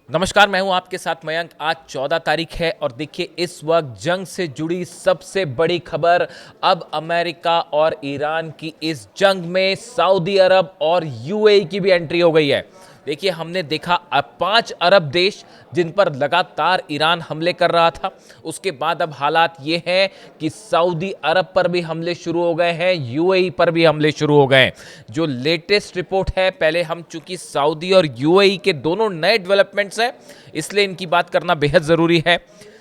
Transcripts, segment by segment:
नमस्कार, मैं हूं आपके साथ मयंक। आज 14 तारीख है और देखिए इस वक्त जंग से जुड़ी सबसे बड़ी खबर। अब अमेरिका और ईरान की इस जंग में सऊदी अरब और यूएई की भी एंट्री हो गई है। देखिए हमने देखा अब 5 अरब देश जिन पर लगातार ईरान हमले कर रहा था, उसके बाद अब हालात ये हैं कि सऊदी अरब पर भी हमले शुरू हो गए हैं, यूएई पर भी हमले शुरू हो गए हैं। जो लेटेस्ट रिपोर्ट है, पहले हम चूंकि सऊदी और यूएई के दोनों नए डेवलपमेंट्स हैं इसलिए इनकी बात करना बेहद ज़रूरी है।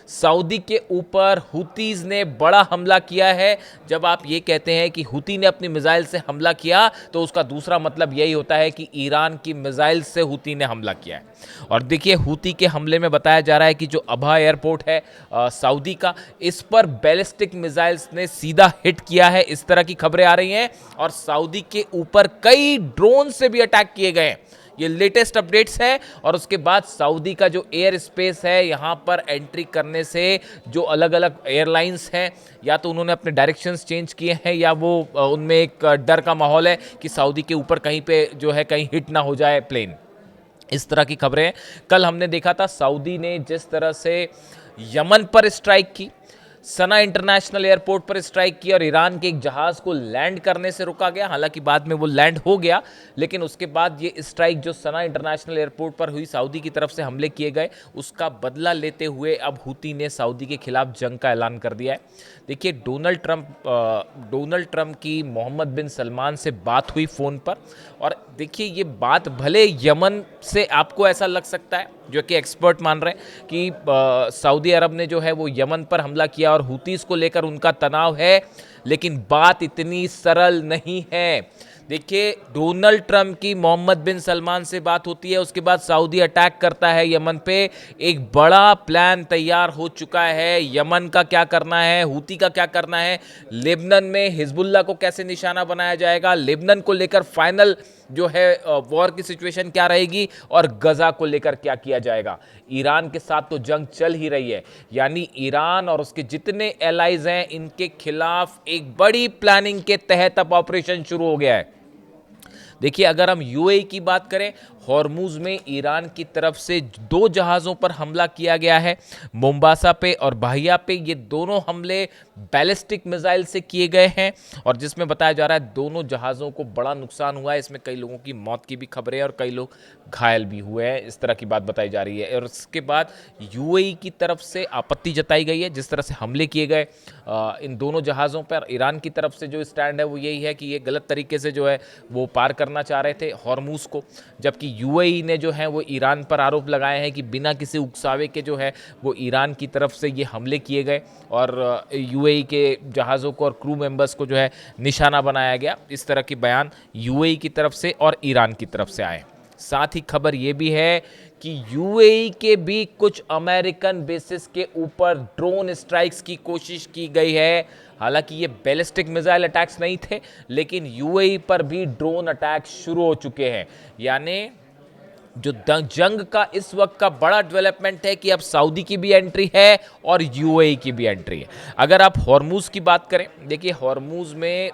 सऊदी के ऊपर हुतीज ने बड़ा हमला किया है। जब आप ये कहते हैं कि हुती ने अपनी मिसाइल से हमला किया तो उसका दूसरा मतलब यही होता है कि ईरान की मिसाइल से हुती ने हमला किया है। और देखिए हुती के हमले में बताया जा रहा है कि जो अबहा एयरपोर्ट है सऊदी का, इस पर बैलिस्टिक मिसाइल्स ने सीधा हिट किया है, इस तरह की खबरें आ रही हैं। और सऊदी के ऊपर कई ड्रोन से भी अटैक किए गए हैं। ये लेटेस्ट अपडेट्स है। और उसके बाद सऊदी का जो एयर स्पेस है, यहाँ पर एंट्री करने से जो अलग अलग एयरलाइंस हैं, या तो उन्होंने अपने डायरेक्शंस चेंज किए हैं या वो उनमें एक डर का माहौल है कि सऊदी के ऊपर कहीं पे जो है कहीं हिट ना हो जाए प्लेन। इस तरह की खबरें कल हमने देखा था। सऊदी ने जिस तरह से यमन पर स्ट्राइक की, सना इंटरनेशनल एयरपोर्ट पर स्ट्राइक की और ईरान के एक जहाज को लैंड करने से रोका गया। हालांकि बाद में वो लैंड हो गया, लेकिन उसके बाद ये स्ट्राइक जो सना इंटरनेशनल एयरपोर्ट पर हुई, सऊदी की तरफ से हमले किए गए, उसका बदला लेते हुए अब हुती ने सऊदी के खिलाफ जंग का ऐलान कर दिया है। देखिए डोनाल्ड ट्रंप की मोहम्मद बिन सलमान से बात हुई फ़ोन पर। और देखिए ये बात भले यमन से आपको ऐसा लग सकता है, जो कि एक्सपर्ट मान रहे हैं कि सऊदी अरब ने जो है वो यमन पर हमला किया और हुतीस को लेकर उनका तनाव है, लेकिन बात इतनी सरल नहीं है। देखिए डोनाल्ड ट्रंप की मोहम्मद बिन सलमान से बात होती है, उसके बाद सऊदी अटैक करता है यमन पे। एक बड़ा प्लान तैयार हो चुका है। यमन का क्या करना है, हुती का क्या करना है, लेबनान में हिजबुल्लाह को कैसे निशाना बनाया जाएगा, लेबनान को लेकर फाइनल जो है वॉर की सिचुएशन क्या रहेगी, और गजा को लेकर क्या किया जाएगा। ईरान के साथ तो जंग चल ही रही है, यानी ईरान और उसके जितने एलाइज हैं इनके खिलाफ एक बड़ी प्लानिंग के तहत अब ऑपरेशन शुरू हो गया है। देखिए अगर हम यूएई की बात करें, हॉर्मुज में ईरान की तरफ से 2 जहाज़ों पर हमला किया गया है, मोम्बासा पे और बाहिया पे। ये दोनों हमले बैलिस्टिक मिसाइल से किए गए हैं और जिसमें बताया जा रहा है दोनों जहाज़ों को बड़ा नुकसान हुआ है। इसमें कई लोगों की मौत की भी खबरें और कई लोग घायल भी हुए हैं, इस तरह की बात बताई जा रही है। और इसके बाद यूएई की तरफ से आपत्ति जताई गई है जिस तरह से हमले किए गए इन दोनों जहाज़ों पर। ईरान की तरफ से जो स्टैंड है वो यही है कि ये गलत तरीके से जो है वो पार करना चाह रहे थे हॉर्मुज को, जबकि यूएई ने जो है वो ईरान पर आरोप लगाए हैं कि बिना किसी उकसावे के जो है वो ईरान की तरफ से ये हमले किए गए और यूएई के जहाज़ों को और क्रू मेंबर्स को जो है निशाना बनाया गया। इस तरह के बयान यूएई की तरफ से और ईरान की तरफ से आए। साथ ही खबर ये भी है कि यूएई के भी कुछ अमेरिकन बेसिस के ऊपर ड्रोन स्ट्राइक्स की कोशिश की गई है। हालांकि ये बैलिस्टिक मिसाइल अटैक्स नहीं थे, लेकिन यूएई पर भी ड्रोन अटैक शुरू हो चुके हैं। यानी जो जंग का इस वक्त का बड़ा डेवलपमेंट है कि अब सऊदी की भी एंट्री है और यूएई की भी एंट्री है। अगर आप हॉर्मुज की बात करें, देखिए हॉर्मुज में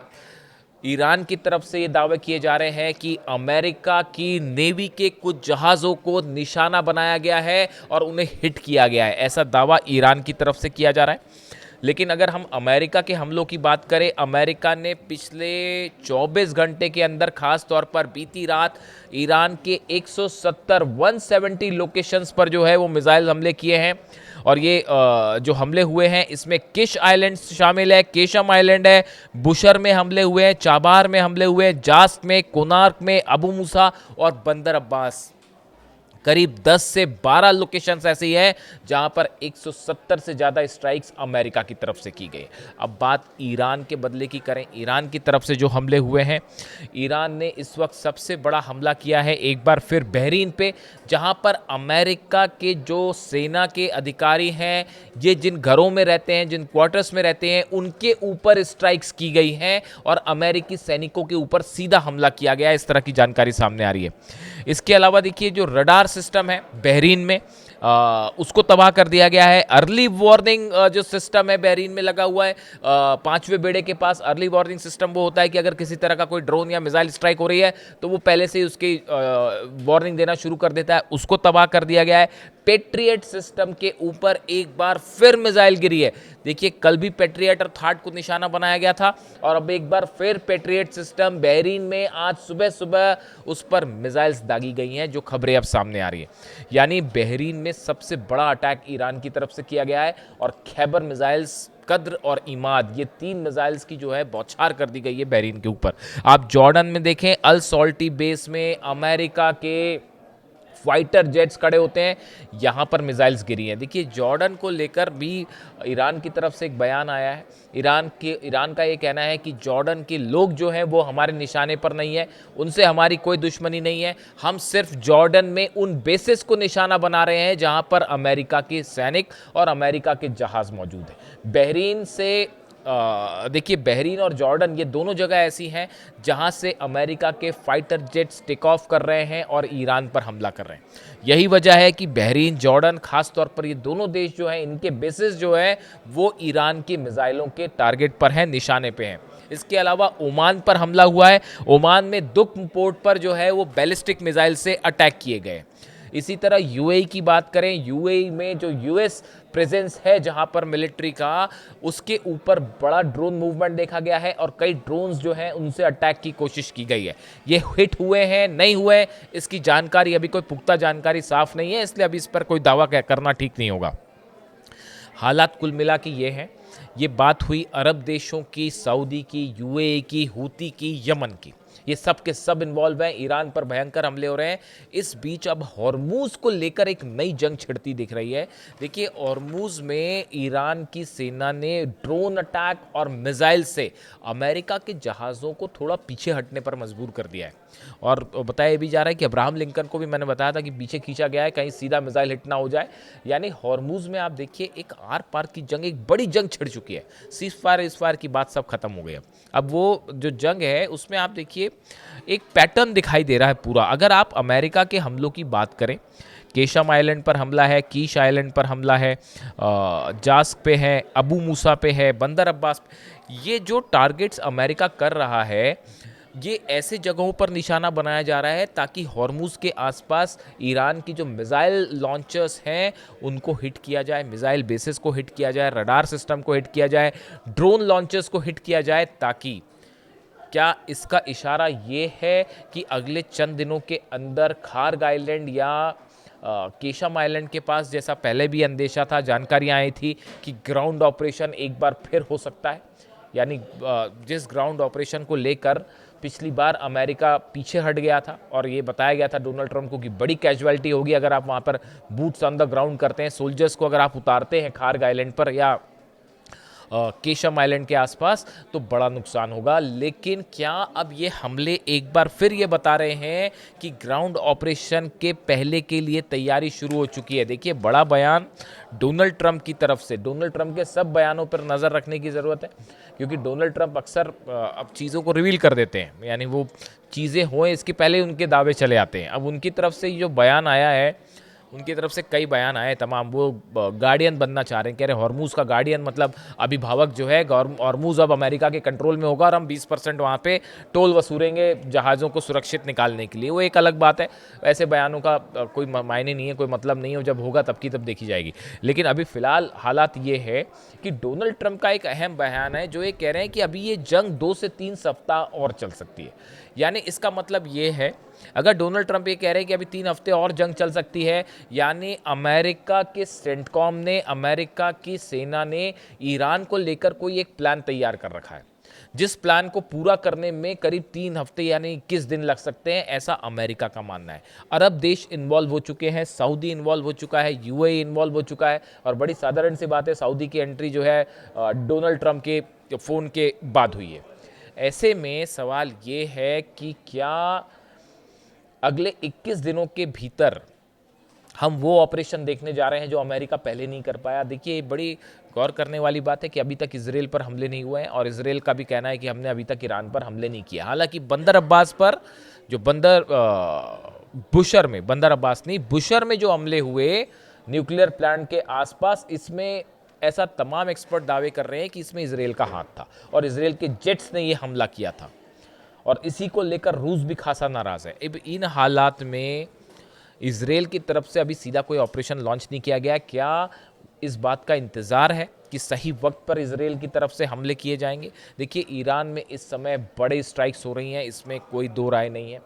ईरान की तरफ से ये दावे किए जा रहे हैं कि अमेरिका की नेवी के कुछ जहाज़ों को निशाना बनाया गया है और उन्हें हिट किया गया है, ऐसा दावा ईरान की तरफ से किया जा रहा है। लेकिन अगर हम अमेरिका के हमलों की बात करें, अमेरिका ने पिछले 24 घंटे के अंदर खास तौर पर बीती रात ईरान के 170 लोकेशंस पर जो है वो मिसाइल हमले किए हैं। और ये जो हमले हुए हैं इसमें किश आइलैंड शामिल है, केशम आइलैंड है, बुशर में हमले हुए हैं, चाबार में हमले हुए हैं, जास्क में, कोनार्क में, अबू मूसा और बंदर अब्बास। करीब 10 से 12 लोकेशंस ऐसी हैं जहां पर 170 से ज़्यादा स्ट्राइक्स अमेरिका की तरफ से की गई। अब बात ईरान के बदले की करें, ईरान की तरफ से जो हमले हुए हैं, ईरान ने इस वक्त सबसे बड़ा हमला किया है एक बार फिर बहरीन पे, जहां पर अमेरिका के जो सेना के अधिकारी हैं, ये जिन घरों में रहते हैं, जिन क्वार्टर्स में रहते हैं, उनके ऊपर स्ट्राइक्स की गई हैं और अमेरिकी सैनिकों के ऊपर सीधा हमला किया गया, इस तरह की जानकारी सामने आ रही है। इसके अलावा देखिए जो रडार सिस्टम है बहरीन में, उसको तबाह कर दिया गया है। अर्ली वार्निंग जो सिस्टम है बहरीन में लगा हुआ है, पांचवें बेड़े के पास अर्ली वार्निंग सिस्टम वो होता है कि अगर किसी तरह का कोई ड्रोन या मिसाइल स्ट्राइक हो रही है तो वो पहले से ही उसकी वार्निंग देना शुरू कर देता है। उसको तबाह कर दिया गया है। पेट्रियट सिस्टम के ऊपर एक बार फिर मिसाइल गिरी है। देखिए, कल भी पेट्रियट और थाट को निशाना बनाया गया था और अब एक बार फिर पेट्रियट सिस्टम बहरीन में आज सुबह सुबह उस पर मिसाइल्स दागी गई हैं, जो खबरें अब सामने आ रही है। यानी बहरीन में सबसे बड़ा अटैक ईरान की तरफ से किया गया है और खैबर मिसाइल्स, कद्र और इमाद, ये 3 मिसाइल्स की जो है बौछार कर दी गई है बहरीन के ऊपर। आप जॉर्डन में देखें, अल सॉल्टी बेस में अमेरिका के फाइटर जेट्स खड़े होते हैं, यहाँ पर मिसाइल्स गिरी हैं। देखिए, जॉर्डन को लेकर भी ईरान की तरफ से एक बयान आया है। ईरान का ये कहना है कि जॉर्डन के लोग जो हैं वो हमारे निशाने पर नहीं है, उनसे हमारी कोई दुश्मनी नहीं है, हम सिर्फ जॉर्डन में उन बेसिस को निशाना बना रहे हैं जहाँ पर अमेरिका के सैनिक और अमेरिका के जहाज़ मौजूद हैं। बहरीन से देखिए, बहरीन और जॉर्डन ये दोनों जगह ऐसी हैं जहां से अमेरिका के फाइटर जेट्स टेक ऑफ कर रहे हैं और ईरान पर हमला कर रहे हैं। यही वजह है कि बहरीन, जॉर्डन, खास तौर पर ये दोनों देश जो हैं, इनके बेसिस जो है वो ईरान की मिसाइलों के टारगेट पर हैं, निशाने पे हैं। इसके अलावा ओमान पर हमला हुआ है। ओमान में दुख पोर्ट पर जो है वो बैलिस्टिक मिसाइल से अटैक किए गए। इसी तरह यूएई की बात करें, यूएई में जो यूएस प्रेजेंस है जहां पर मिलिट्री का, उसके ऊपर बड़ा ड्रोन मूवमेंट देखा गया है और कई ड्रोन्स जो हैं उनसे अटैक की कोशिश की गई है। ये हिट हुए हैं, नहीं हुए, इसकी जानकारी अभी कोई पुख्ता जानकारी साफ नहीं है, इसलिए अभी इस पर कोई दावा करना ठीक नहीं होगा। हालात कुल मिला के ये हैं। ये बात हुई अरब देशों की, सऊदी की, यूएई की, हूती की, यमन की। ये सब के सब इन्वॉल्व हैं। ईरान पर भयंकर हमले हो रहे हैं। इस बीच अब हॉर्मूज को लेकर एक नई जंग छिड़ती दिख रही है। देखिए, हॉर्मूज में ईरान की सेना ने ड्रोन अटैक और मिसाइल से अमेरिका के जहाज़ों को थोड़ा पीछे हटने पर मजबूर कर दिया है। और बताया भी जा रहा है कि अब्राहम लिंकन को भी मैंने बताया था कि पीछे खींचा गया है, कहीं सीधा मिसाइल हिट ना हो जाए। यानी हॉर्मूज में आप देखिए, एक आर पार की जंग, एक बड़ी जंग छिड़ चुकी है। सीज फायर इस फायर की बात सब खत्म हो गई। अब वो जो जंग है उसमें आप देखिए एक पैटर्न दिखाई दे रहा है पूरा। अगर आप अमेरिका के हमलों की बात करें, केशम आइलैंड पर हमला है, कीश आइलैंड पर हमला है, जास्क पे है, अबू मूसा पे है, बंदर अब्बास पे, ये जो टारगेट्स अमेरिका कर रहा है, ये ऐसे जगहों पर निशाना बनाया जा रहा है ताकि हॉर्मूज के आसपास ईरान की जो मिसाइल लॉन्चर्स हैं उनको हिट किया जाए, मिसाइल बेसिस को हिट किया जाए, रडार सिस्टम को हिट किया जाए, ड्रोन लॉन्चर्स को हिट किया जाए, ताकि क्या इसका इशारा ये है कि अगले चंद दिनों के अंदर खार्ग आइलैंड या केशम आइलैंड के पास, जैसा पहले भी अंदेशा था, जानकारियां आई थी कि ग्राउंड ऑपरेशन एक बार फिर हो सकता है। यानी जिस ग्राउंड ऑपरेशन को लेकर पिछली बार अमेरिका पीछे हट गया था और ये बताया गया था डोनाल्ड ट्रंप को कि बड़ी कैजुअलिटी होगी अगर आप वहाँ पर बूट्स ऑन द ग्राउंड करते हैं, सोल्जर्स को अगर आप उतारते हैं खार्ग आइलैंड पर या केशम आइलैंड के आसपास, तो बड़ा नुकसान होगा। लेकिन क्या अब ये हमले एक बार फिर ये बता रहे हैं कि ग्राउंड ऑपरेशन के पहले के लिए तैयारी शुरू हो चुकी है? देखिए, बड़ा बयान डोनाल्ड ट्रंप की तरफ से। डोनाल्ड ट्रंप के सब बयानों पर नज़र रखने की ज़रूरत है, क्योंकि डोनाल्ड ट्रंप अक्सर अब चीज़ों को रिवील कर देते हैं, यानी वो चीज़ें हों इसके पहले उनके दावे चले आते हैं। अब उनकी तरफ से जो बयान आया है, उनकी तरफ से कई बयान आए तमाम, वो गार्डियन बनना चाह रहे हैं, कह रहे हैं हॉर्मूज़ का गार्डियन, मतलब अभिभावक जो है, हॉर्मूज़ अब अमेरिका के कंट्रोल में होगा और हम 20% वहाँ पे टोल वसूलेंगे जहाज़ों को सुरक्षित निकालने के लिए। वो एक अलग बात है, ऐसे बयानों का कोई मायने नहीं है, कोई मतलब नहीं है, जब होगा तब की तब देखी जाएगी। लेकिन अभी फ़िलहाल हालात ये है कि डोनाल्ड ट्रंप का एक अहम बयान है जो ये कह रहे हैं कि अभी ये जंग 2 से 3 सप्ताह और चल सकती है। यानी इसका मतलब ये है, अगर डोनाल्ड ट्रंप ये कह रहे हैं कि अभी 3 हफ्ते और जंग चल सकती है, यानी अमेरिका के सेंटकॉम ने, अमेरिका की सेना ने ईरान को लेकर कोई एक प्लान तैयार कर रखा है, जिस प्लान को पूरा करने में करीब 3 हफ्ते यानी 21 दिन लग सकते हैं, ऐसा अमेरिका का मानना है। अरब देश इन्वॉल्व हो चुके हैं, सऊदी इन्वॉल्व हो चुका है, यूएई इन्वॉल्व हो चुका है, और बड़ी साधारण सी बात है, सऊदी की एंट्री जो है डोनाल्ड ट्रंप के फ़ोन के बाद हुई है। ऐसे में सवाल ये है कि क्या अगले 21 दिनों के भीतर हम वो ऑपरेशन देखने जा रहे हैं जो अमेरिका पहले नहीं कर पाया? देखिए, बड़ी गौर करने वाली बात है कि अभी तक इजराइल पर हमले नहीं हुए हैं और इजराइल का भी कहना है कि हमने अभी तक ईरान पर हमले नहीं किया। हालांकि बंदर अब्बास पर जो बुशर में जो हमले हुए, न्यूक्लियर प्लांट के आसपास। इसमें ऐसा तमाम एक्सपर्ट दावे कर रहे हैं कि इसमें इजराइल का हाथ था और इजराइल के जेट्स ने ये हमला किया था, और इसी को लेकर रूस भी खासा नाराज़ है। अब इन हालात में इजराइल की तरफ से अभी सीधा कोई ऑपरेशन लॉन्च नहीं किया गया। क्या इस बात का इंतज़ार है कि सही वक्त पर इजराइल की तरफ से हमले किए जाएंगे? देखिए, ईरान में इस समय बड़े स्ट्राइक्स हो रही हैं, इसमें कोई दो राय नहीं है।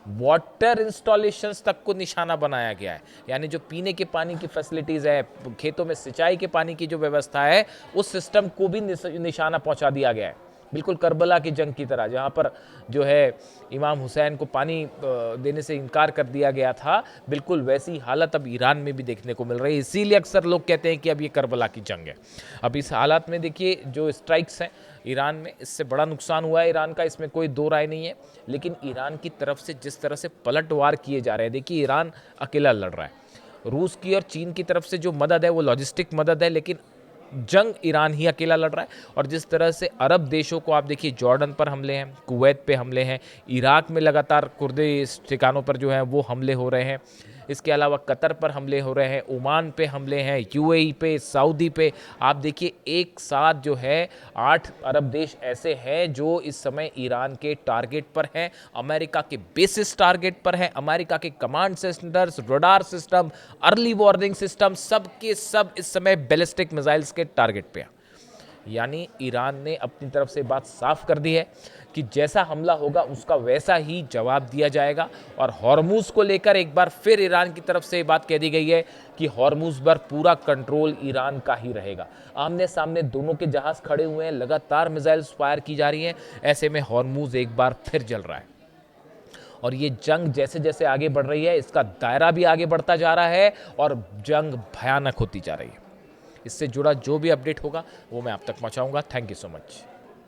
वाटर इंस्टॉलेशंस तक को निशाना बनाया गया है, यानी जो पीने के पानी की फैसिलिटीज़ है, खेतों में सिंचाई के पानी की जो व्यवस्था है, उस सिस्टम को भी निशाना पहुंचा दिया गया है। बिल्कुल करबला की जंग की तरह, जहाँ पर जो है इमाम हुसैन को पानी देने से इनकार कर दिया गया था, बिल्कुल वैसी हालत अब ईरान में भी देखने को मिल रही है। इसीलिए अक्सर लोग कहते हैं कि अब ये करबला की जंग है। अब इस हालात में देखिए जो स्ट्राइक्स हैं ईरान में, इससे बड़ा नुकसान हुआ है ईरान का, इसमें कोई दो राय नहीं है। लेकिन ईरान की तरफ से जिस तरह से पलटवार किए जा रहे हैं, देखिए ईरान अकेला लड़ रहा है। रूस की और चीन की तरफ से जो मदद है वो लॉजिस्टिक मदद है, लेकिन जंग ईरान ही अकेला लड़ रहा है। और जिस तरह से अरब देशों को आप देखिए, जॉर्डन पर हमले हैं, कुवैत पे हमले हैं, इराक में लगातार कुर्दे ठिकानों पर जो है वो हमले हो रहे हैं। इसके अलावा कतर पर हमले हो रहे हैं, ओमान पे हमले हैं, यूएई पे, सऊदी पे। आप देखिए एक साथ जो है 8 अरब देश ऐसे हैं जो इस समय ईरान के टारगेट पर हैं, अमेरिका के बेसिस टारगेट पर हैं, अमेरिका के command centres, radar system, early warning system, सब के सब इस समय बैलिस्टिक मिसाइल्स के टारगेट पे हैं। यानी ईरान ने अपनी तरफ से बात साफ कर दी है कि जैसा हमला होगा उसका वैसा ही जवाब दिया जाएगा। और हॉर्मूज को लेकर एक बार फिर ईरान की तरफ से बात कह दी गई है कि हॉर्मूज पर पूरा कंट्रोल ईरान का ही रहेगा। आमने सामने दोनों के जहाज खड़े हुए हैं, लगातार मिसाइल्स फायर की जा रही हैं, ऐसे में हॉर्मूज एक बार फिर जल रहा है। और ये जंग जैसे जैसे आगे बढ़ रही है, इसका दायरा भी आगे बढ़ता जा रहा है और जंग भयानक होती जा रही है। इससे जुड़ा जो भी अपडेट होगा वो मैं आप तक पहुंचाऊंगा। Thank you so much.